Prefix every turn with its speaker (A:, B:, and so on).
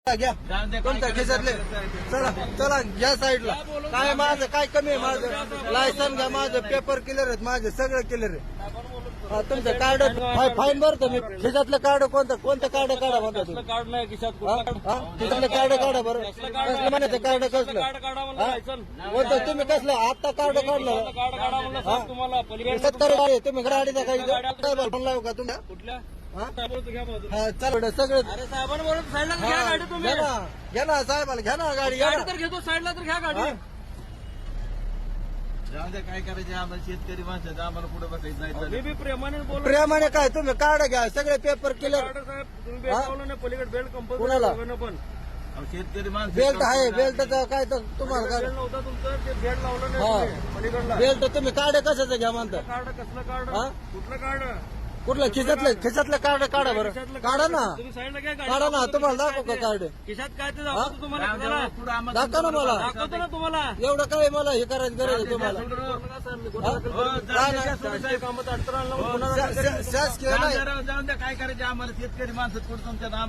A: घ्या कोणत्या खिशातले चला चला घ्या साईडला काय माझं काय कमी आहे माझं लायसन घ्या माझं पेपर क्लिअर आहेत माझे सगळं क्लिअर आहे तुमचं कार्ड फाईन भरतो मी खिशातलं कार्ड कोणतं कार्ड काढा म्हणता तुम्ही
B: कार्ड नाही खिशात
A: खिशातलं कार्ड काढा बरं कसलं म्हणायचं कार्ड कसलं कोणतं तुम्ही कसलं आता कार्ड काढलं
B: कार्ड काढा म्हणलं तुम्हाला पलीकडे
A: 70 गाडी तुम्ही गाडीचा काही फोन लावू का तुम्ही
B: कुठल्या
A: चालू सगळं
B: अरे साहेबांना बोलत साईडला घ्या गाडी तुम्ही
A: घ्या ना साहेबाला घ्या ना गाडी घ्या
B: गाडी तर घेतो साईडला तर घ्या गाडी
C: काय करायचे आम्हाला शेतकरी माणसाचं आम्हाला पुढे बसायचं
B: मी बी प्रेमाने बोल
A: प्रेमाने काय तुम्ही कार्ड घ्या सगळे पेपर क्लिअर
B: साहेब तुम्ही बेल्ट लावलं नाही पलीकडे बेल्ट
A: कुणाला?
B: कंपल्सरी पण
C: शेतकरी माणसं
A: बेल्ट आहे बेल्टचं काय तर तुम्हाला
B: बेल्ट नव्हता तुमचं ते बेल्ट लावलं
A: हा.
B: नाही तुम्ही पलीकडला
A: बेल्ट तुम्ही कार्ड कशाचं घ्या म्हणता
B: कार्ड कसलं कार्ड
A: हा?
B: कुठलं कार्ड
A: कुठलं खिशातलं कार्ड काढा बरं काढा ना
B: तुम्ही साईडला घ्या गाडी
A: काढा ना तुम्हाला दाखवू का कार्ड
B: खिशात काय ते दाखवतो तुम्हाला
C: पुढे आम्हाला
A: दाखवा ना मला
B: दाखवतो ना तुम्हाला
A: एवढं काय मला हे करायची गरज आहे तुम्हाला
B: कामात अडचण आणलं
A: शासकीय नाही
C: जाऊन द्या काय करायचे आम्हाला शेतकरी माणसं पुढे तुमच्या आम्हाला